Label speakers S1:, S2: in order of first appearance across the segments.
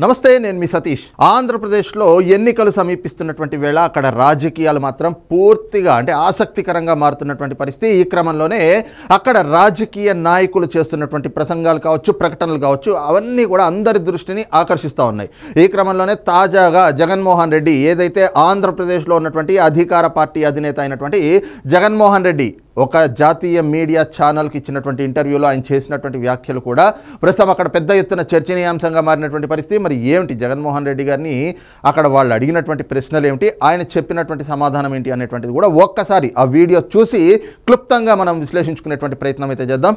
S1: నమస్తే, నేను మీ సతీష్. ఆంధ్రప్రదేశ్లో ఎన్నికలు సమీపిస్తున్నటువంటి వేళ అక్కడ రాజకీయాలు మాత్రం పూర్తిగా అంటే ఆసక్తికరంగా మారుతున్నటువంటి పరిస్థితి. ఈ క్రమంలోనే అక్కడ రాజకీయ నాయకులు చేస్తున్నటువంటి ప్రసంగాలు కావచ్చు, ప్రకటనలు కావచ్చు, అవన్నీ కూడా అందరి దృష్టిని ఆకర్షిస్తూ ఉన్నాయి. ఈ క్రమంలోనే తాజాగా జగన్మోహన్ రెడ్డి ఏదైతే ఆంధ్రప్రదేశ్లో ఉన్నటువంటి అధికార పార్టీ అధినేత అయినటువంటి జగన్మోహన్ రెడ్డి ఒక జాతీయ మీడియా ఛానల్కి ఇచ్చినటువంటి ఇంటర్వ్యూలో ఆయన చేసినటువంటి వ్యాఖ్యలు కూడా ప్రస్తుతం అక్కడ పెద్ద ఎత్తున చర్చనీయాంశంగా మారినటువంటి పరిస్థితి. మరి ఏమిటి జగన్మోహన్ రెడ్డి గారిని అక్కడ వాళ్ళు అడిగినటువంటి ప్రశ్నలు ఏమిటి, ఆయన చెప్పినటువంటి సమాధానం ఏంటి అనేటువంటిది కూడా ఒక్కసారి ఆ వీడియో చూసి క్లుప్తంగా మనం విశ్లేషించుకునేటువంటి ప్రయత్నం అయితే చేద్దాం.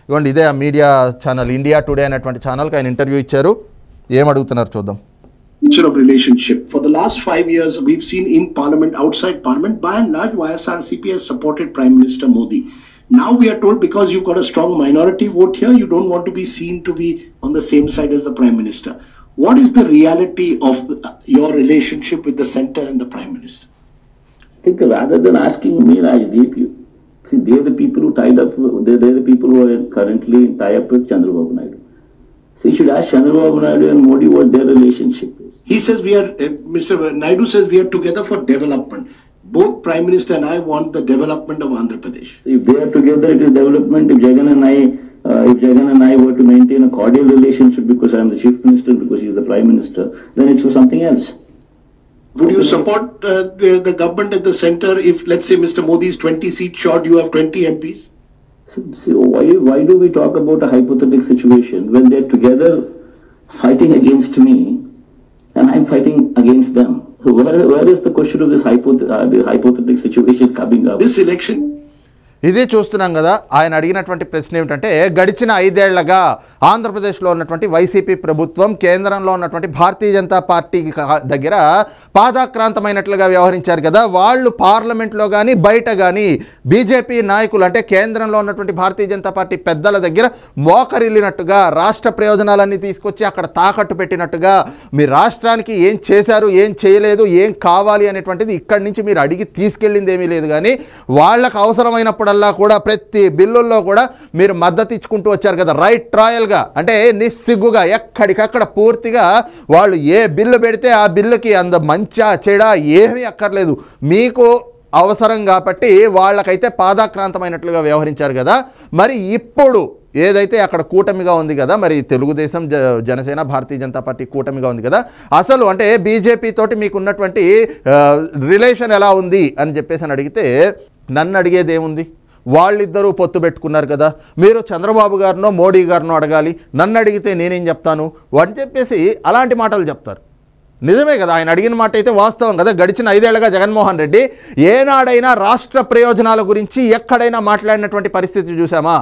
S1: ఇవ్వండి, ఇదే ఆ మీడియా ఛానల్ ఇండియా టుడే అనేటువంటి ఛానల్కి ఆయన ఇంటర్వ్యూ ఇచ్చారు. ఏమడుగుతున్నారు చూద్దాం.
S2: Nature of relationship. For the last 5 years, we've seen in Parliament, outside Parliament, by and large, YSRCP has supported Prime Minister Modi. Now we are told because you've got a strong minority vote here, you don't want to be seen to be on the same side as the Prime Minister. What is the reality of your relationship with the centre and the Prime Minister?
S3: I think rather than asking me, Rajdeep, see, they're the people who tied up, they're the people who are currently in tie-up with Chandrababu Naidu. So you should ask Chandrababu Naidu and Modi what their relationship is.
S2: He says we are, Mr. Naidu says we are together for development. Both Prime Minister and I want the development of Andhra Pradesh.
S3: So if they are together, it is development. If Jagan and I were to maintain a cordial relationship because I am the Chief Minister, because he is the Prime Minister, then it's for something else.
S2: Would you support the government at the centre if, let's say, Mr. Modi is 20 seats short, you have 20 MPs?
S3: So why do we talk about a hypothetical situation when they are together fighting against me and I'm fighting against them? So where is the question of this hypothetical situation coming up?
S2: This election.
S1: ఇది చూస్తున్నాం కదా. ఆయన అడిగినటువంటి ప్రశ్న ఏమిటంటే, గడిచిన 5 ఏళ్లుగా ఆంధ్రప్రదేశ్లో ఉన్నటువంటి వైసీపీ ప్రభుత్వం కేంద్రంలో ఉన్నటువంటి భారతీయ జనతా పార్టీ దగ్గర పాదాక్రాంతమైనట్లుగా వ్యవహరించారు కదా. వాళ్ళు పార్లమెంట్లో కానీ బయట కానీ బీజేపీ నాయకులు అంటే కేంద్రంలో ఉన్నటువంటి భారతీయ జనతా పార్టీ పెద్దల దగ్గర మోకరిల్లినట్టుగా, రాష్ట్ర ప్రయోజనాలన్నీ తీసుకొచ్చి అక్కడ తాకట్టు పెట్టినట్టుగా, మీ రాష్ట్రానికి ఏం చేశారు, ఏం చేయలేదు, ఏం కావాలి అనేటువంటిది ఇక్కడి నుంచి మీరు అడిగి తీసుకెళ్ళింది ఏమీ లేదు. కానీ వాళ్ళకు అవసరమైనప్పుడు కూడా ప్రతి బిల్లుల్లో కూడా మీరు మద్దతు ఇచ్చుకుంటూ వచ్చారు కదా, రైట్ ట్రయల్గా అంటే నిస్సిగ్గుగా ఎక్కడికక్కడ పూర్తిగా వాళ్ళు ఏ బిల్లు పెడితే ఆ బిల్లుకి అంత మంచా చెడా ఏమీ అక్కర్లేదు, మీకు అవసరం కాబట్టి వాళ్ళకైతే పాదాక్రాంతమైనట్లుగా వ్యవహరించారు కదా. మరి ఇప్పుడు ఏదైతే అక్కడ కూటమిగా ఉంది కదా, మరి తెలుగుదేశం, జనసేన, భారతీయ జనతా పార్టీ కూటమిగా ఉంది కదా, అసలు అంటే బీజేపీ తోటి మీకు ఉన్నటువంటి రిలేషన్ ఎలా ఉంది అని చెప్పేసి అని అడిగితే, నన్ను అడిగేది ఏముంది, వాళ్ళిద్దరూ పొత్తు పెట్టుకున్నారు కదా, మీరు చంద్రబాబు గారినో మోడీ గారినో అడగాలి, నన్ను అడిగితే నేనేం చెప్తాను అని చెప్పేసి అలాంటి మాటలు చెప్తారు. నిజమే కదా, ఆయన అడిగిన మాట అయితే వాస్తవం కదా. గడిచిన 5 ఏళ్లుగా జగన్మోహన్ రెడ్డి ఏనాడైనా రాష్ట్ర ప్రయోజనాల గురించి ఎక్కడైనా మాట్లాడినటువంటి పరిస్థితి చూసామా?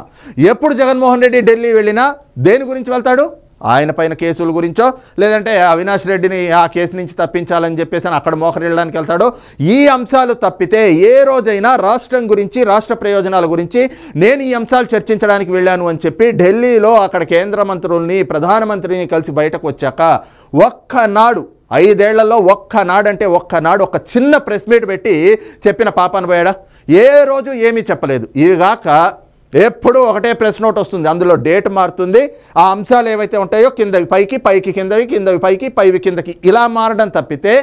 S1: ఎప్పుడు జగన్మోహన్ రెడ్డి ఢిల్లీ వెళ్ళినా దేని గురించి వెళ్తాడు? ఆయన పైన కేసుల గురించో, లేదంటే అవినాష్ రెడ్డిని ఆ కేసు నుంచి తప్పించాలని చెప్పేసి అక్కడ మోకరిళ్ళడానికి వెళ్తాడో. ఈ అంశాలు తప్పితే ఏ రోజైనా రాష్ట్రం గురించి, రాష్ట్ర ప్రయోజనాల గురించి నేను ఈ అంశాలు చర్చించడానికి వెళ్ళాను అని చెప్పి ఢిల్లీలో అక్కడ కేంద్ర మంత్రుల్ని, ప్రధానమంత్రిని కలిసి బయటకు వచ్చాక ఒక్కనాడు, 5 ఏళ్లలో ఒక్కనాడంటే ఒక్కనాడు ఒక చిన్న ప్రెస్ మీట్ పెట్టి చెప్పిన పాపాన పోయాడా? ఏ రోజు ఏమీ చెప్పలేదు. ఇదిగాక ఎప్పుడూ ఒకటే ప్రెస్ నోట్ వస్తుంది, అందులో డేట్ మారుతుంది, ఆ అంశాలు ఏవైతే ఉంటాయో కిందవి పైకి, పైకి కిందవి, కిందవి పైకి, పైవి కిందకి ఇలా మారడం తప్పితే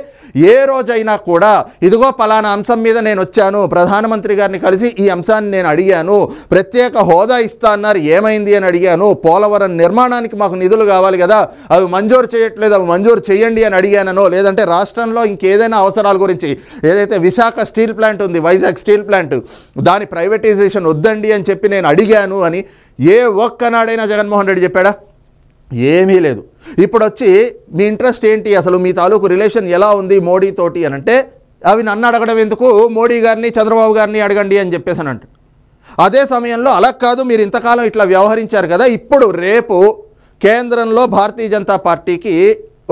S1: ఏ రోజైనా కూడా ఇదిగో పలానా అంశం మీద నేను వచ్చాను, ప్రధానమంత్రి గారిని కలిసి ఈ అంశాన్ని నేను అడిగాను, ప్రత్యేక హోదా ఇస్తా అన్నారు, ఏమైంది అని అడిగాను, పోలవరం నిర్మాణానికి మాకు నిధులు కావాలి కదా, అవి మంజూరు చేయట్లేదు, అవి మంజూరు చేయండి అని అడిగానో, లేదంటే రాష్ట్రంలో ఇంకేదైనా అవసరాల గురించి, ఏదైతే విశాఖ స్టీల్ ప్లాంట్ ఉంది, వైజాగ్ స్టీల్ ప్లాంట్, దాని ప్రైవేటైజేషన్ వద్దండి అని చెప్పి నేను అడిగాను అని ఏ ఒక్కనాడైనా జగన్మోహన్ రెడ్డి చెప్పాడా? ఏమీ లేదు. ఇప్పుడు వచ్చి మీ ఇంట్రెస్ట్ ఏంటి, అసలు మీ తాలూకు రిలేషన్ ఎలా ఉంది మోడీతోటి అని అంటే, అవి నన్ను అడగడం ఎందుకు, మోడీ గారిని, చంద్రబాబు గారిని అడగండి అని చెప్పేసి అని అంటాడు. అదే సమయంలో అలా కాదు, మీరు ఇంతకాలం ఇట్లా వ్యవహరించారు కదా, ఇప్పుడు రేపు కేంద్రంలో భారతీయ జనతా పార్టీకి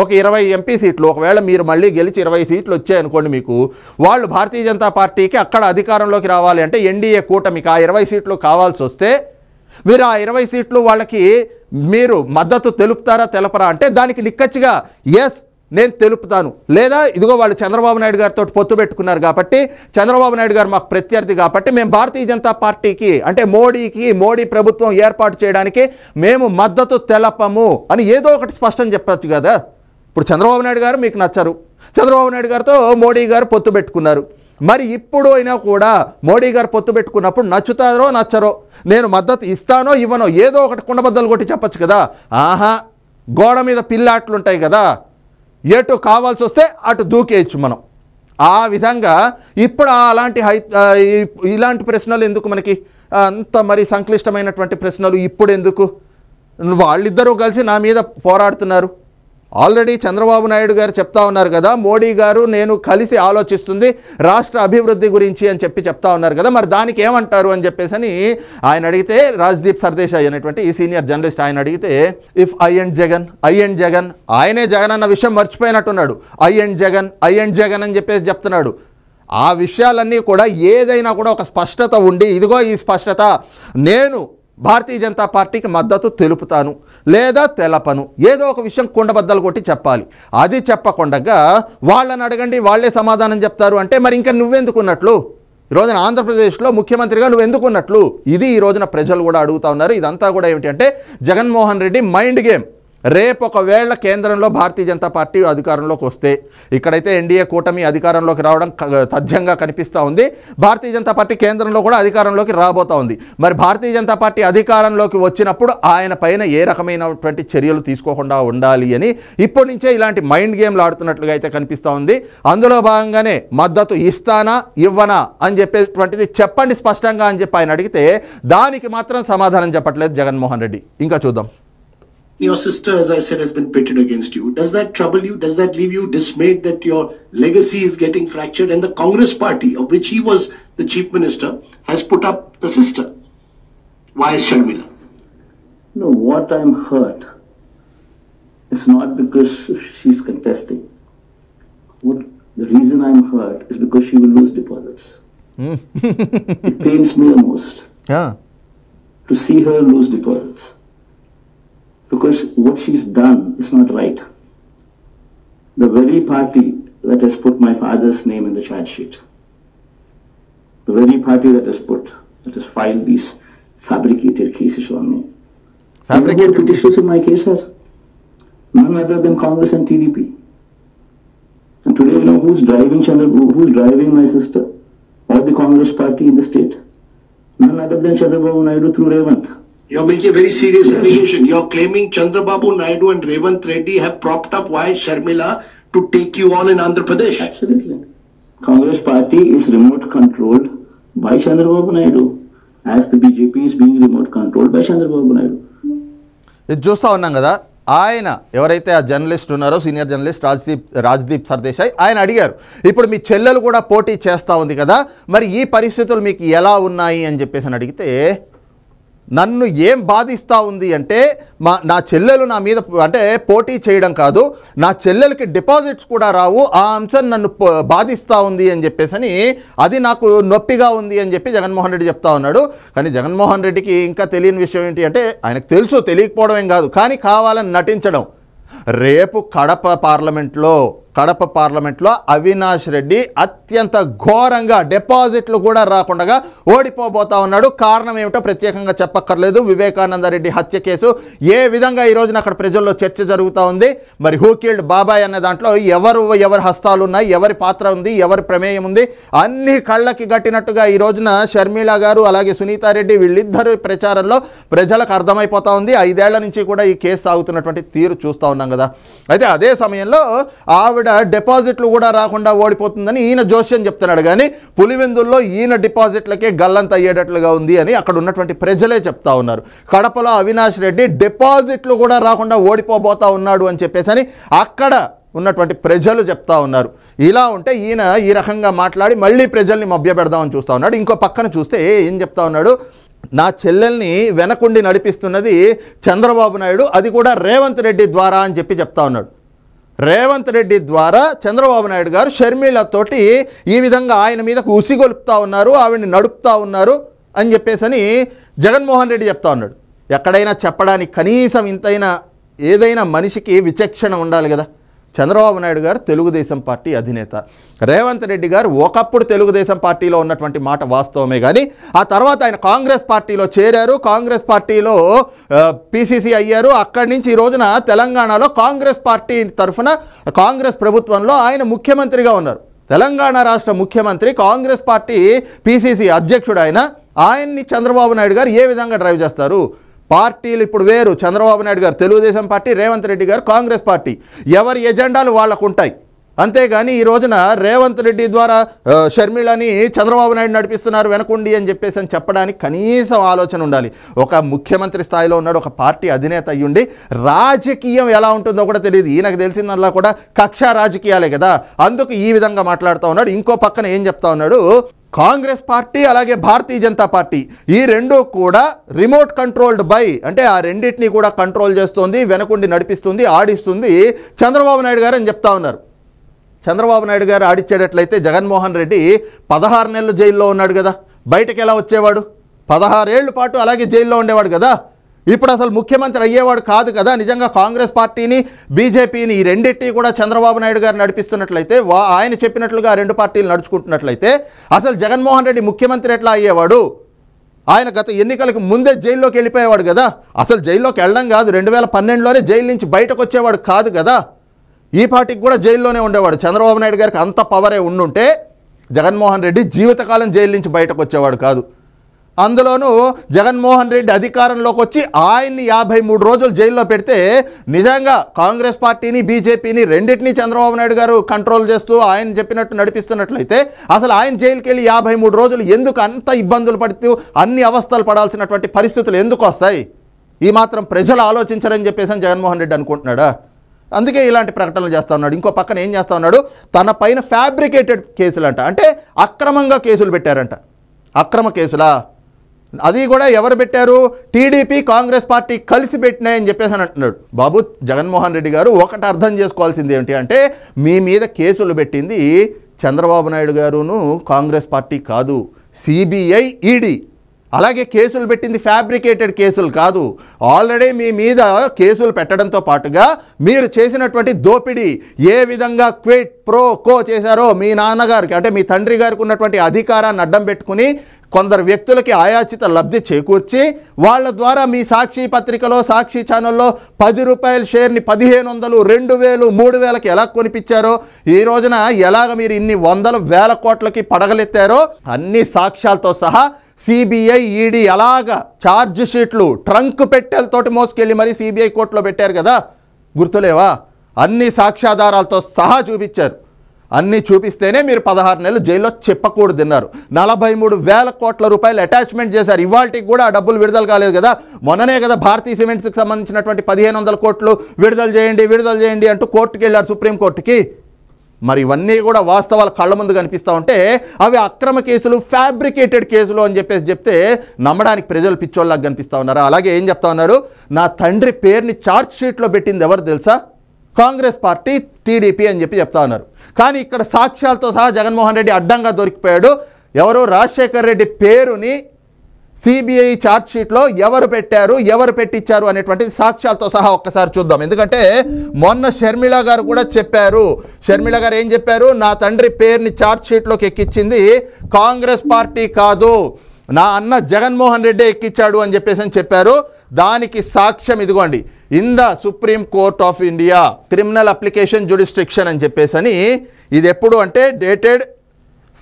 S1: ఒక 20 ఎంపీ సీట్లు, ఒకవేళ మీరు మళ్ళీ గెలిచి 20 సీట్లు వచ్చాయనుకోండి, మీకు వాళ్ళు భారతీయ జనతా పార్టీకి అక్కడ అధికారంలోకి రావాలి అంటే ఎన్డీఏ కూటమికి ఆ 20 సీట్లు కావాల్సి వస్తే మీరు ఆ 20 సీట్లు వాళ్ళకి మీరు మద్దతు తెలుపుతారా తెలపరా అంటే దానికి నిక్కచ్చిగా ఎస్ నేను తెలుపుతాను, లేదా ఇదిగో వాళ్ళు చంద్రబాబు నాయుడు గారితో పొత్తు పెట్టుకున్నారు కాబట్టి, చంద్రబాబు నాయుడు గారు మాకు ప్రత్యర్థి కాబట్టి మేము భారతీయ జనతా పార్టీకి అంటే మోడీ ప్రభుత్వం ఏర్పాటు చేయడానికి మేము మద్దతు తెలపము అని ఏదో ఒకటి స్పష్టం చెప్పచ్చు కదా. ఇప్పుడు చంద్రబాబు నాయుడు గారు మీకు నచ్చరు, చంద్రబాబు నాయుడు గారితో మోడీ గారు పొత్తు పెట్టుకున్నారు. మరి ఇప్పుడు అయినా కూడా మోడీ గారు పొత్తు పెట్టుకున్నప్పుడు నచ్చుతారో నచ్చరో, నేను మద్దతు ఇస్తానో ఇవ్వనో ఏదో ఒకటి కుండబద్దలు కొట్టి చెప్పచ్చు కదా. ఆహా, గోడ మీద పిల్లాట్లు ఉంటాయి కదా, ఎటు కావాల్సి వస్తే అటు దూకేయచ్చు మనం. ఆ విధంగా ఇప్పుడు ఇలాంటి ప్రశ్నలు ఎందుకు మనకి, అంత మరి సంక్లిష్టమైనటువంటి ప్రశ్నలు ఇప్పుడు ఎందుకు? వాళ్ళిద్దరూ కలిసి నా మీద పోరాడుతున్నారు. ఆల్రెడీ చంద్రబాబు నాయుడు గారు చెప్తా ఉన్నారు కదా, మోడీ గారు నేను కలిసి ఆలోచిస్తుంది రాష్ట్ర అభివృద్ధి గురించి అని చెప్తా ఉన్నారు కదా, మరి దానికి ఏమంటారు అని చెప్పేసి ఆయన అడిగితే, రాజ్దీప్ సర్దేశాయ్ అనేటువంటి ఈ సీనియర్ జర్నలిస్ట్ ఆయన అడిగితే, ఇఫ్ ఐ అండ్ జగన్ ఆయనే జగన్ అన్న విషయం మర్చిపోయినట్టున్నాడు. ఐ అండ్ జగన్ అని చెప్పేసి చెప్తున్నాడు. ఆ విషయాలన్నీ కూడా ఏదైనా కూడా ఒక స్పష్టత ఉండి, ఇదిగో ఈ స్పష్టత, నేను భారతీయ జనతా పార్టీకి మద్దతు తెలుపుతాను లేదా తెలపను, ఏదో ఒక విషయం కుండబద్దలు కొట్టి చెప్పాలి. అది చెప్పకుండా వాళ్ళని అడగండి వాళ్ళే సమాధానం చెప్తారు అంటే మరి ఇంకా నువ్వెందుకున్నట్లు? ఈ రోజున ఆంధ్రప్రదేశ్లో ముఖ్యమంత్రిగా నువ్వు ఎందుకున్నట్లు? ఇది ఈ రోజున ప్రజలు కూడా అడుగుతూ ఉన్నారు. ఇదంతా కూడా ఏమిటి అంటే జగన్మోహన్ రెడ్డి మైండ్ గేమ్. రేపు ఒకవేళ కేంద్రంలో భారతీయ జనతా పార్టీ అధికారంలోకి వస్తే, ఇక్కడైతే ఎన్డీఏ కూటమి అధికారంలోకి రావడం తథ్యంగా కనిపిస్తూ ఉంది. భారతీయ జనతా పార్టీ కేంద్రంలో కూడా అధికారంలోకి రాబోతూ ఉంది. మరి భారతీయ జనతా పార్టీ అధికారంలోకి వచ్చినప్పుడు ఆయన పైన ఏ రకమైనటువంటి చర్యలు తీసుకోకుండా ఉండాలి అని ఇప్పటి నుంచే ఇలాంటి మైండ్ గేమ్లు ఆడుతున్నట్లుగా అయితే కనిపిస్తూ ఉంది. అందులో భాగంగానే మద్దతు ఇస్తానా ఇవ్వనా అని చెప్పేటువంటిది చెప్పండి స్పష్టంగా అని చెప్పి ఆయన అడిగితే దానికి మాత్రం సమాధానం చెప్పట్లేదు జగన్మోహన్ రెడ్డి. ఇంకా చూద్దాం.
S2: Your sister, as I said, has been pitted against you. Does that trouble you? Does that leave you dismayed that your legacy is getting fractured? And the Congress party, of which he was the chief minister, has put up the sister. Why is Sharmila?
S3: No, what I'm hurt is not because she's contesting. The reason I'm hurt is because she will lose deposits. It pains me the most to see her lose deposits. Because what she's done is not right. The very party that has put my father's name in the charge sheet, the very party that has filed these fabricated cases on me. Fabricated petitions in my case are none other than Congress and TDP. And today, you know who's driving my sister or the Congress party in the state? None other than Chandrababu Naidu through Revanth.
S2: You're making a very serious allegation. You're claiming Chandrababu Naidu and Revanth Reddy have propped up Y. Sharmila to take you on in Andhra Pradesh.
S3: Absolutely. Congress party is remote controlled by Chandrababu Naidu, as the BJP is being remote controlled by Chandrababu Naidu.
S1: ఇది చూస్తూ ఉన్నాం కదా, ఆయన ఎవరైతే ఆ journalist ఉన్నారో senior journalist Rajdeep Sardesai ఆయన అడిగారు, ఇప్పుడు మీ చెల్లెలు కూడా పోటీ చేస్తూ ఉంది కదా, మరి ఈ పరిస్థితులు మీకు ఎలా ఉన్నాయి అని చెప్పేసి అని అడిగితే, నన్ను ఏం బాధిస్తూ ఉంది అంటే నా చెల్లెలు నా మీద అంటే పోటీ చేయడం కాదు, నా చెల్లెలకి డిపాజిట్స్ కూడా రావు, ఆ అంశం నన్ను బాధిస్తూ ఉంది అని చెప్పేసి అది నాకు నొప్పిగా ఉంది అని చెప్పి జగన్మోహన్ రెడ్డి చెప్తా ఉన్నాడు. కానీ జగన్మోహన్ రెడ్డికి ఇంకా తెలియని విషయం ఏంటి అంటే, ఆయనకు తెలుసు, తెలియకపోవడం ఏం కాదు, కానీ కావాలని నటించడం. రేపు కడప పార్లమెంట్లో అవినాష్ రెడ్డి అత్యంత ఘోరంగా డిపాజిట్లు కూడా రాకుండా ఓడిపోబోతా ఉన్నాడు. కారణం ఏమిటో ప్రత్యేకంగా చెప్పక్కర్లేదు. వివేకానంద రెడ్డి హత్య కేసు ఏ విధంగా ఈ రోజున అక్కడ ప్రజల్లో చర్చ జరుగుతూ ఉంది. మరి హూ కిల్డ్ బాబాయ్ అనే దాంట్లో ఎవరి హస్తాలు ఉన్నాయి, ఎవరి పాత్ర ఉంది, ఎవరి ప్రమేయం ఉంది, అన్ని కళ్ళకి గట్టినట్టుగా ఈ రోజున షర్మిల గారు అలాగే సునీతారెడ్డి వీళ్ళిద్దరు ప్రచారంలో ప్రజలకు అర్థమైపోతా ఉంది. 5 ఏళ్ల నుంచి కూడా ఈ కేసు సాగుతున్నటువంటి తీరు చూస్తూ ఉన్నాం కదా. అయితే అదే సమయంలో ఆవిడ డిపాజిట్లు కూడా రాకుండా ఓడిపోతుందని ఈయన జోస్యం చెప్తున్నాడు. కానీ పులివెందుల్లో ఈయన డిపాజిట్లకే గల్లంత అయ్యేటట్లుగా ఉంది అని అక్కడ ఉన్నటువంటి ప్రజలే చెప్తా ఉన్నారు. కడపలో అవినాష్ రెడ్డి డిపాజిట్లు కూడా రాకుండా ఓడిపోబోతా ఉన్నాడు అని చెప్పేసి అక్కడ ఉన్నటువంటి ప్రజలు చెప్తా ఉన్నారు. ఇలా ఉంటే ఈయన ఈ రకంగా మాట్లాడి మళ్ళీ ప్రజల్ని మభ్యపెడదామని చూస్తూ ఉన్నాడు. ఇంకో పక్కన చూస్తే ఏం చెప్తా ఉన్నాడు, నా చెల్లెల్ని వెనకుండి నడిపిస్తున్నది చంద్రబాబు నాయుడు, అది కూడా రేవంత్ రెడ్డి ద్వారా అని చెప్తా ఉన్నాడు. రేవంత్ రెడ్డి ద్వారా చంద్రబాబు నాయుడు గారు షర్మిలతోటి ఈ విధంగా ఆయన మీదకు ఉసిగొలుపుతా ఉన్నారు, ఆవిడని నడుపుతా ఉన్నారు అని చెప్పేసి జగన్మోహన్ రెడ్డి చెప్తా ఉన్నాడు. ఎక్కడైనా చెప్పడానికి కనీసం ఇంతైనా ఏదైనా మనిషికి విచక్షణ ఉండాలి కదా. చంద్రబాబు నాయుడు గారు తెలుగుదేశం పార్టీ అధినేత, రేవంత్ రెడ్డి గారు ఒకప్పుడు తెలుగుదేశం పార్టీలో ఉన్నటువంటి మాట వాస్తవమే, కానీ ఆ తర్వాత ఆయన కాంగ్రెస్ పార్టీలో చేరారు, కాంగ్రెస్ పార్టీలో పిసిసి అయ్యారు. అక్కడి నుంచి ఈ రోజున తెలంగాణలో కాంగ్రెస్ పార్టీ తరఫున కాంగ్రెస్ ప్రభుత్వంలో ఆయన ముఖ్యమంత్రిగా ఉన్నారు. తెలంగాణ రాష్ట్ర ముఖ్యమంత్రి, కాంగ్రెస్ పార్టీ పిసిసి అధ్యక్షుడు ఆయన్ని చంద్రబాబు నాయుడు గారు ఏ విధంగా డ్రైవ్ చేస్తారు? పార్టీలు ఇప్పుడు వేరు. చంద్రబాబు నాయుడు గారు తెలుగుదేశం పార్టీ, రేవంత్ రెడ్డి గారు కాంగ్రెస్ పార్టీ. ఎవరి ఎజెండాలు వాళ్ళకు ఉంటాయి. అంతేగాని ఈ రోజున రేవంత్ రెడ్డి ద్వారా షర్మిలని చంద్రబాబు నాయుడు నడిపిస్తున్నారు వెనకుండి అని చెప్పేసి అని చెప్పడానికి కనీసం ఆలోచన ఉండాలి. ఒక ముఖ్యమంత్రి స్థాయిలో ఉన్నాడు, ఒక పార్టీ అధినేత అయ్యుండి రాజకీయం ఎలా ఉంటుందో కూడా తెలియదు. ఈయనకు తెలిసిందల్లా కూడా కక్షా రాజకీయాలే కదా, అందుకు ఈ విధంగా మాట్లాడుతూ ఉన్నాడు. ఇంకో పక్కన ఏం చెప్తా ఉన్నాడు, కాంగ్రెస్ పార్టీ అలాగే భారతీయ జనతా పార్టీ ఈ రెండు కూడా రిమోట్ కంట్రోల్డ్ బై, అంటే ఆ రెండింటినీ కూడా కంట్రోల్ చేస్తుంది, వెనకుండి నడిపిస్తుంది, ఆడిస్తుంది చంద్రబాబు నాయుడు గారు అని చెప్తా ఉన్నారు. చంద్రబాబు నాయుడు గారు ఆడిచ్చేటట్లయితే జగన్మోహన్ రెడ్డి 16 నెలలు జైల్లో ఉన్నాడు కదా, బయటకు ఎలా వచ్చేవాడు? 16 ఏళ్ల పాటు అలాగే జైల్లో ఉండేవాడు కదా. ఇప్పుడు అసలు ముఖ్యమంత్రి అయ్యేవాడు కాదు కదా. నిజంగా కాంగ్రెస్ పార్టీని, బీజేపీని ఈ రెండింటినీ కూడా చంద్రబాబు నాయుడు గారు నడిపిస్తున్నట్లయితే, ఆయన చెప్పినట్లుగా ఆ రెండు పార్టీలు నడుచుకుంటున్నట్లయితే అసలు జగన్మోహన్ రెడ్డి ముఖ్యమంత్రి ఎట్లా అయ్యేవాడు? ఆయన గత ఎన్నికలకు ముందే జైల్లోకి వెళ్ళిపోయేవాడు కదా. అసలు జైల్లోకి వెళ్ళడం కాదు, 2012లోనే జైలు నుంచి బయటకు వచ్చేవాడు కాదు కదా. ఈ పార్టీకి కూడా జైల్లోనే ఉండేవాడు. చంద్రబాబు నాయుడు గారికి అంత పవరే ఉండుంటే జగన్మోహన్ రెడ్డి జీవితకాలం జైలు నుంచి బయటకు వచ్చేవాడు కాదు. అందులోనూ జగన్మోహన్ రెడ్డి అధికారంలోకి వచ్చి ఆయన్ని 53 రోజులు జైల్లో పెడితే నిజంగా కాంగ్రెస్ పార్టీని, బీజేపీని రెండింటినీ చంద్రబాబు నాయుడు గారు కంట్రోల్ చేస్తూ ఆయన చెప్పినట్టు నడిపిస్తున్నట్లయితే అసలు ఆయన జైలుకి వెళ్ళి 53 రోజులు ఎందుకు అంత ఇబ్బందులు పడుతూ అన్ని అవస్థలు పడాల్సినటువంటి పరిస్థితులు ఎందుకు వస్తాయి? ఈ మాత్రం ప్రజలు ఆలోచించరని చెప్పేసి జగన్మోహన్ రెడ్డి అనుకుంటున్నాడా? అందుకే ఇలాంటి ప్రకటనలు చేస్తూ ఉన్నాడు. ఇంకో పక్కన ఏం చేస్తూ ఉన్నాడు, తన పైన ఫ్యాబ్రికేటెడ్ కేసులు అంట, అంటే అక్రమంగా కేసులు పెట్టారంట. అక్రమ కేసులా? అది కూడా ఎవరు పెట్టారు? టీడీపీ, కాంగ్రెస్ పార్టీ కలిసి పెట్టినాయని చెప్పేసి అని అంటున్నాడు. బాబు జగన్మోహన్ రెడ్డి గారు ఒకటి అర్థం చేసుకోవాల్సింది ఏంటి అంటే, మీ మీద కేసులు పెట్టింది చంద్రబాబు నాయుడు గారును కాంగ్రెస్ పార్టీ కాదు, సిబిఐ, ఈడీ. అలాగే కేసులు పెట్టింది ఫ్యాబ్రికేటెడ్ కేసులు కాదు. ఆల్రెడీ మీ మీద కేసులు పెట్టడంతో పాటుగా మీరు చేసినటువంటి దోపిడీ ఏ విధంగా క్విట్ ప్రో కో చేశారో, మీ నాన్నగారికి అంటే మీ తండ్రి గారికి ఉన్నటువంటి అధికారాన్ని అడ్డం పెట్టుకుని కొందరు వ్యక్తులకి ఆయాచిత లబ్ధి చేకూర్చి వాళ్ళ ద్వారా మీ సాక్షి పత్రికలో, సాక్షి ఛానల్లో 10 రూపాయల షేర్ని 1500, 2000, 3000కి ఎలా కొనిపించారో, ఈ రోజున ఎలాగ మీరు ఇన్ని వందల వేల కోట్లకి పడగలెత్తారో అన్ని సాక్ష్యాలతో సహా సిబిఐ, ఈడీ అలాగా ఛార్జ్ షీట్లు ట్రంక్ పెట్టెలతోటి మోసుకెళ్ళి మరి సిబిఐ కోర్టులో పెట్టారు కదా, గుర్తులేవా? అన్ని సాక్ష్యాధారాలతో సహా చూపించారు. అన్నీ చూపిస్తేనే మీరు 16 నెలలు జైల్లో చెప్పకూడదు తిన్నారు. 43,000 కోట్ల రూపాయలు అటాచ్మెంట్ చేశారు. ఇవాళకి కూడా ఆ డబ్బులు విడుదల కాలేదు కదా. మొన్ననే కదా భారతీయ సిమెంట్స్కి సంబంధించినటువంటి 1500 కోట్లు విడుదల చేయండి అంటూ కోర్టుకి వెళ్ళారు, సుప్రీంకోర్టుకి. మరి ఇవన్నీ కూడా వాస్తవాలు కళ్ళ ముందు కనిపిస్తూ ఉంటే అవి అక్రమ కేసులు, ఫ్యాబ్రికేటెడ్ కేసులు అని చెప్తే నమ్మడానికి ప్రజలు పిచ్చోళ్ళలాగా కనిపిస్తూ ఉన్నారు. అలాగే ఏం చెప్తా ఉన్నారు, నా తండ్రి పేరుని ఛార్జ్ షీట్లో పెట్టింది ఎవరు తెలుసా? కాంగ్రెస్ పార్టీ, టీడీపీ అని చెప్తా ఉన్నారు. కానీ ఇక్కడ సాక్ష్యాలతో సహా జగన్మోహన్ రెడ్డి అడ్డంగా దొరికిపోయాడు. ఎవరు? రాజశేఖర్ రెడ్డి పేరుని సిబిఐ ఛార్జ్ షీట్లో ఎవరు పెట్టారు, ఎవరు పెట్టించారు అనేటువంటి సాక్ష్యాలతో సహా ఒక్కసారి చూద్దాం. ఎందుకంటే మొన్న షర్మిల గారు కూడా చెప్పారు. షర్మిల గారు ఏం చెప్పారు? నా తండ్రి పేరుని ఛార్జ్ షీట్లోకి ఎక్కించింది కాంగ్రెస్ పార్టీ కాదు, నా అన్న జగన్మోహన్ రెడ్డి ఎక్కించాడు అని చెప్పారు. దానికి సాక్ష్యం ఇదిగోండి, in the Supreme Court of India criminal application jurisdiction అని చెప్పేసి. ఇది ఎప్పుడు అంటే డేటెడ్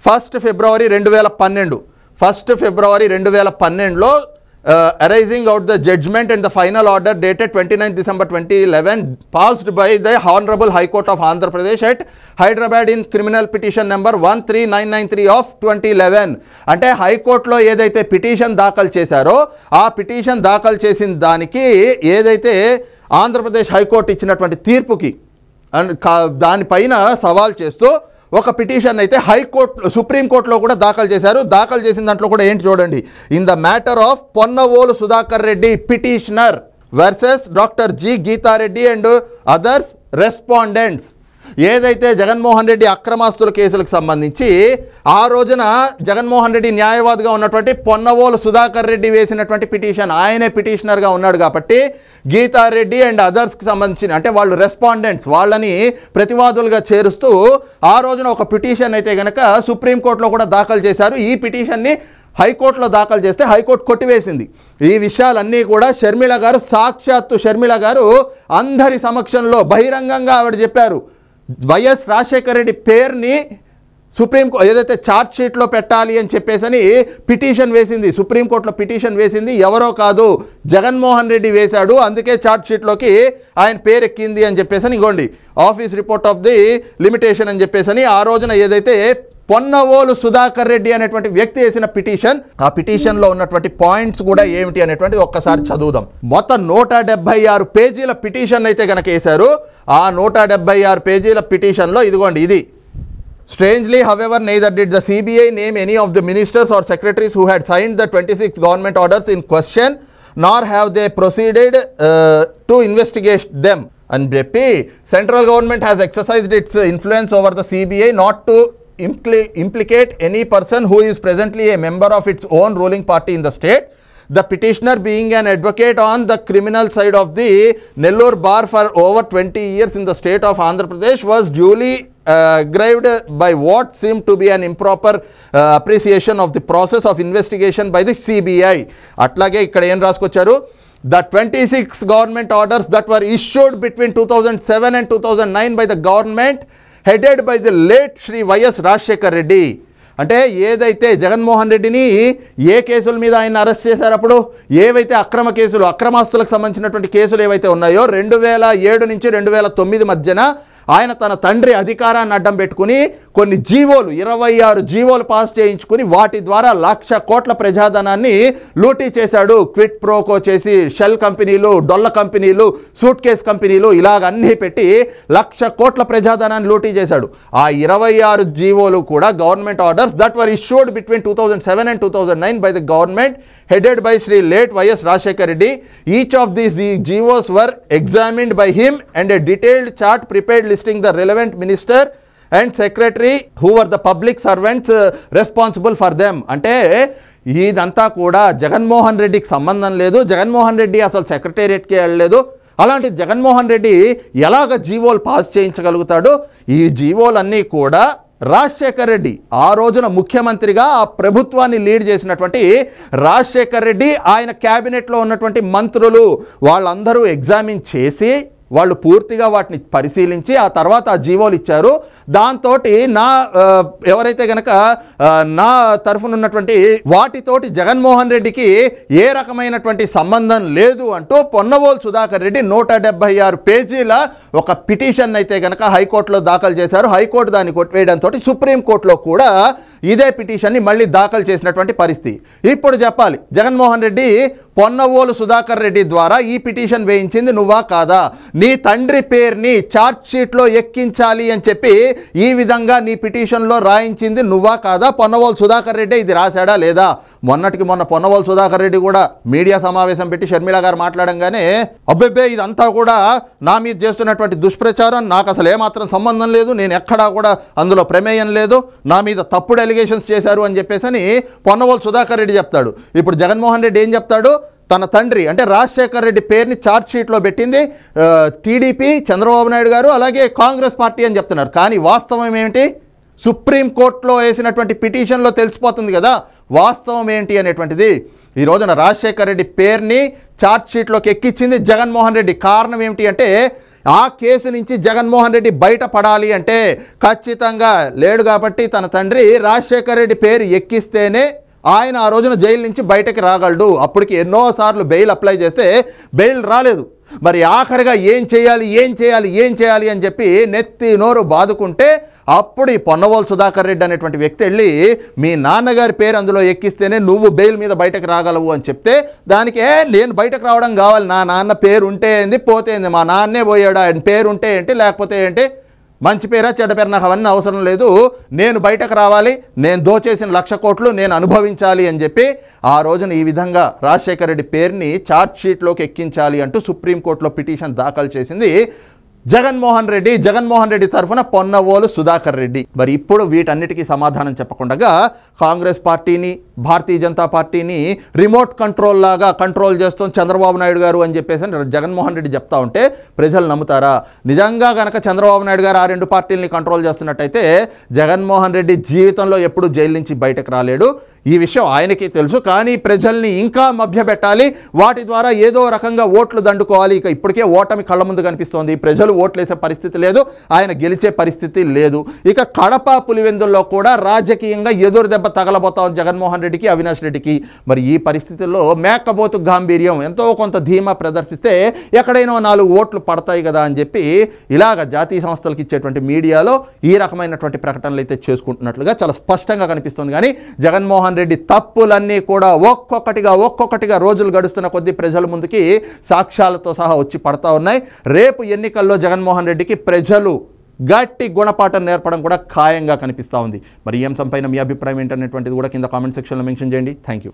S1: 1 ఫిబ్రవరి 2012. 1 ఫిబ్రవరి 2012లో arising out the judgment and the final order dated 29 December 2011 passed by the Honorable High Court of Andhra Pradesh at Hyderabad in criminal petition number 13993 of 2011. అంటే హైకోర్టులో ఏదైతే పిటిషన్ దాఖలు చేశారో ఆ పిటిషన్ దాఖలు చేసిన దానికి ఏదైతే ఆంధ్రప్రదేశ్ హైకోర్టు ఇచ్చినటువంటి తీర్పుకి దానిపైన సవాల్ చేస్తూ ఒక పిటిషన్ అయితే హైకోర్టు, సుప్రీంకోర్టులో కూడా దాఖలు చేశారు. దాఖలు చేసిన దాంట్లో కూడా ఏంటి చూడండి, in the matter of Ponnavolu Sudhakar Reddy petitioner versus doctor G Geeta Reddy and others respondents. ఏదైతే జగన్మోహన్ రెడ్డి అక్రమాస్తుల కేసులకు సంబంధించి ఆ రోజున జగన్మోహన్ రెడ్డి న్యాయవాదిగా ఉన్నటువంటి పొన్నవోలు సుధాకర్ రెడ్డి వేసినటువంటి పిటిషన్, ఆయనే పిటిషనర్గా ఉన్నాడు కాబట్టి గీతారెడ్డి అండ్ అదర్స్కి సంబంధించిన అంటే వాళ్ళు రెస్పాండెంట్స్ వాళ్ళని ప్రతివాదులుగా చేరుస్తూ ఆ రోజున ఒక పిటిషన్ అయితే కనుక సుప్రీంకోర్టులో కూడా దాఖలు చేశారు. ఈ పిటిషన్ని హైకోర్టులో దాఖలు చేస్తే హైకోర్టు కొట్టివేసింది. ఈ విషయాలన్నీ కూడా షర్మిల గారు సాక్షాత్తు షర్మిల గారు అందరి సమక్షంలో బహిరంగంగా ఆవిడ చెప్పారు. వైఎస్ రాజశేఖర రెడ్డి పేరుని సుప్రీంకోర్టు ఏదైతే ఛార్జ్ షీట్లో పెట్టాలి అని చెప్పేసి పిటిషన్ వేసింది, సుప్రీంకోర్టులో పిటిషన్ వేసింది ఎవరో కాదు జగన్మోహన్ రెడ్డి వేశాడు, అందుకే ఛార్జ్ షీట్లోకి ఆయన పేరు ఎక్కింది అని చెప్పేసి ఇగోండి office report of the limitation అని చెప్పేసి ఆ రోజున ఏదైతే పొన్నవోలు సుధాకర్ రెడ్డి అనేటువంటి వ్యక్తి వేసిన పిటిషన్, ఆ పిటిషన్లో ఉన్నటువంటి పాయింట్స్ కూడా ఏమిటి అనేటువంటిది ఒక్కసారి చదువుదాం. మొత్తం 176 పేజీల పిటిషన్ అయితే కనుక వేశారు. ఆ 176 పేజీల పిటిషన్లో ఇదిగోండి ఇది Strangely, however, neither did the CBI name any of the ministers or secretaries who had signed the 26 government orders in question, nor have they proceeded to investigate them. And central government has exercised its influence over the CBI not to implicate any person who is presently a member of its own ruling party in the state. The petitioner, being an advocate on the criminal side of the Nellore bar for over 20 years in the state of Andhra Pradesh, was duly aggrieved by what seemed to be an improper appreciation of the process of investigation by the CBI. Atlage ikkada em raskocharu, the 26 government orders that were issued between 2007 and 2009 by the government headed by the late Shri YS Rajshekar Reddy. అంటే ఏదైతే జగన్మోహన్ రెడ్డిని ఏ కేసుల మీద ఆయన arrest చేశారు, అప్పుడు ఏవైతే అక్రమ కేసులు అక్రమాస్తులకు సంబంధించినటువంటి కేసులు ఏవైతే ఉన్నాయో 2007 నుంచి 2009 మధ్యన ఆయన తన తండ్రి అధికారాన్ని అడ్డం పెట్టుకుని కొన్ని జీవోలు 26 జీవోలు పాస్ చేయించుకుని వాటి ద్వారా 1,00,000 కోట్ల ప్రజాధనాన్ని లూటీ చేశాడు. క్విట్ ప్రోకో చేసి షెల్ కంపెనీలు, డొల్ల కంపెనీలు, సూట్ కేస్ కంపెనీలు ఇలాగ అన్నీ పెట్టి 1,00,000 కోట్ల ప్రజాధనాన్ని లూటీ చేశాడు. ఆ 26 జీవోలు కూడా government orders that were issued between 2007 and 2009 by the government headed by Shri late YS Rajshekar Reddy. Each of these GOs were examined by him and a detailed chart prepared listing the relevant minister and secretary who were the public servants responsible for them. అంటే ఇదంతా కూడా జగన్మోహన్ రెడ్డికి సంబంధం లేదు, జగన్మోహన్ రెడ్డి అసలు సెక్రటేరియట్కి వెళ్ళలేదు. అలాంటి జగన్మోహన్ రెడ్డి ఎలాగ జీవోలు పాస్ చేయించగలుగుతాడు? ఈ జీవోలన్నీ కూడా రాజశేఖర్ రెడ్డి ఆ రోజున ముఖ్యమంత్రిగా ఆ ప్రభుత్వాన్ని లీడ్ చేసినటువంటి రాజశేఖర్ రెడ్డి ఆయన క్యాబినెట్లో ఉన్నటువంటి మంత్రులు వాళ్ళందరూ ఎగ్జామిన్ చేసి వాళ్ళు పూర్తిగా వాటిని పరిశీలించి ఆ తర్వాత ఆ జీవోలు ఇచ్చారు. దాంతో నా ఎవరైతే కనుక నా తరఫున ఉన్నటువంటి వాటితోటి జగన్మోహన్ రెడ్డికి ఏ రకమైనటువంటి సంబంధం లేదు అంటూ పొన్నవోలు సుధాకర్ రెడ్డి 176 పేజీల ఒక పిటిషన్ అయితే కనుక హైకోర్టులో దాఖలు చేశారు. హైకోర్టు దాన్ని కొట్టివేయడంతో సుప్రీంకోర్టులో కూడా ఇదే పిటిషన్ని మళ్ళీ దాఖలు చేసినటువంటి పరిస్థితి. ఇప్పుడు చెప్పాలి, జగన్మోహన్ రెడ్డి పొన్నవోలు సుధాకర్ రెడ్డి ద్వారా ఈ పిటిషన్ వేయించింది నువ్వా కాదా? నీ తండ్రి పేరుని ఛార్జ్ షీట్లో ఎక్కించాలి అని చెప్పి ఈ విధంగా నీ పిటిషన్లో రాయించింది నువ్వా కాదా? పొన్నవోలు సుధాకర్ రెడ్డి ఇది రాశాడా లేదా? మొన్నటికి మొన్న పొన్నవోలు సుధాకర్ రెడ్డి కూడా మీడియా సమావేశం పెట్టి షర్మిల గారు మాట్లాడంగానే అబ్బెబ్బే ఇదంతా కూడా నా మీద చేస్తున్నటువంటి దుష్ప్రచారం, నాకు అసలు ఏమాత్రం సంబంధం లేదు, నేను ఎక్కడా కూడా అందులో ప్రమేయం లేదు, నా మీద తప్పుడు ఎలిగేషన్స్ చేశారు అని చెప్పేసి పొన్నవోలు సుధాకర్ రెడ్డి చెప్తాడు. ఇప్పుడు జగన్మోహన్ రెడ్డి ఏం చెప్తాడు? తన తండ్రి అంటే రాజశేఖర్ రెడ్డి పేరుని ఛార్జ్ షీట్లో పెట్టింది టీడీపీ, చంద్రబాబు నాయుడు గారు, అలాగే కాంగ్రెస్ పార్టీ అని చెప్తున్నారు. కానీ వాస్తవం ఏమిటి? సుప్రీంకోర్టులో వేసినటువంటి పిటిషన్లో తెలిసిపోతుంది కదా వాస్తవం ఏంటి అనేటువంటిది. ఈ రోజున రాజశేఖర్ రెడ్డి పేరుని ఛార్జ్ షీట్లోకి ఎక్కించింది జగన్మోహన్ రెడ్డి. కారణం ఏమిటి అంటే ఆ కేసు నుంచి జగన్మోహన్ రెడ్డి బయటపడాలి అంటే ఖచ్చితంగా లేడు కాబట్టి తన తండ్రి రాజశేఖర్ రెడ్డి పేరు ఎక్కిస్తేనే ఆయన ఆ రోజున జైలు నుంచి బయటకి రాగలడు. అప్పటికి ఎన్నోసార్లు బెయిల్ అప్లై చేస్తే బెయిల్ రాలేదు. మరి ఆఖరిగా ఏం చేయాలి అని చెప్పి నెత్తి నోరు బాదుకుంటే అప్పుడు ఈ పొన్నవోలు సుధాకర్ రెడ్డి అనేటువంటి వ్యక్తి వెళ్ళి మీ నాన్నగారి పేరు అందులో ఎక్కిస్తేనే నువ్వు బెయిల్ మీద బయటకు రాగలవు అని చెప్తే దానికే నేను బయటకు రావడం కావాలి, నా నాన్న పేరు ఉంటే ఏంది పోతే ఏంది, మా నాన్నే పోయాడు, ఆయన పేరు ఉంటే ఏంటి లేకపోతే ఏంటి, మంచి పేరా చెడ్డ పేరు నాకు అవన్నీ అవసరం లేదు, నేను బయటకు రావాలి, నేను దోచేసిన 1,00,000 కోట్లు నేను అనుభవించాలి అని చెప్పి ఆ రోజున ఈ విధంగా రాజశేఖర్ రెడ్డి పేరుని ఛార్జ్ షీట్లోకి ఎక్కించాలి అంటూ సుప్రీంకోర్టులో పిటిషన్ దాఖలు చేసింది జగన్మోహన్ రెడ్డి తరఫున పొన్నవోలు సుధాకర్ రెడ్డి. మరి ఇప్పుడు వీటన్నిటికీ సమాధానం చెప్పకుండా కాంగ్రెస్ పార్టీని, భారతీయ జనతా పార్టీని రిమోట్ కంట్రోల్ లాగా కంట్రోల్ చేస్తాం చంద్రబాబు నాయుడు గారు అని చెప్పేసి జగన్మోహన్ రెడ్డి చెప్తా ఉంటే ప్రజలు నమ్ముతారా? నిజంగా గనక చంద్రబాబు నాయుడు గారు ఆ రెండు పార్టీలని కంట్రోల్ చేస్తున్నట్టయితే జగన్మోహన్ రెడ్డి జీవితంలో ఎప్పుడు జైలు నుంచి బయటకు రాలేడు. ఈ విషయం ఆయనకి తెలుసు. కానీ ప్రజల్ని ఇంకా మభ్యపెట్టాలి, వాటి ద్వారా ఏదో రకంగా ఓట్లు దండుకోవాలి. ఇక ఇప్పటికే ఓటమి కళ్ళ ముందు కనిపిస్తోంది. ప్రజలు ఓట్లేసే పరిస్థితి లేదు, ఆయన గెలిచే పరిస్థితి లేదు. ఇక కడప పులివెందుల్లో కూడా రాజకీయంగా ఎదురు దెబ్బ తగలబోతా ఉంది జగన్మోహన్ రెడ్డికి, అవినాష్ రెడ్డికి. మరి ఈ పరిస్థితుల్లో మేకపోతు గాంభీర్యం, ఎంతో కొంత ధీమా ప్రదర్శిస్తే ఎక్కడైనా 4 ఓట్లు పడతాయి కదా అని చెప్పి ఇలాగ జాతీయ సంస్థలకు ఇచ్చేటువంటి మీడియాలో ఈ రకమైనటువంటి ప్రకటనలు అయితే చేసుకుంటున్నట్లుగా చాలా స్పష్టంగా కనిపిస్తుంది. కానీ జగన్మోహన్ రెడ్డి తప్పులన్నీ కూడా ఒక్కొక్కటిగా రోజులు గడుస్తున్న కొద్దీ ప్రజల ముందుకి సాక్ష్యాలతో సహా వచ్చి పడతా ఉన్నాయి. రేపు ఎన్నికల్లో జగన్మోహన్ రెడ్డికి ప్రజలు గట్టి గుణపాఠం నేర్పడం కూడా ఖాయంగా కనిపిస్తూ ఉంది. మరి ఈ అంశంపైన మీ అభిప్రాయం ఏంటనేటువంటిది కూడా కింద కామెంట్ సెక్షన్లో మెన్షన్ చేయండి. Thank you.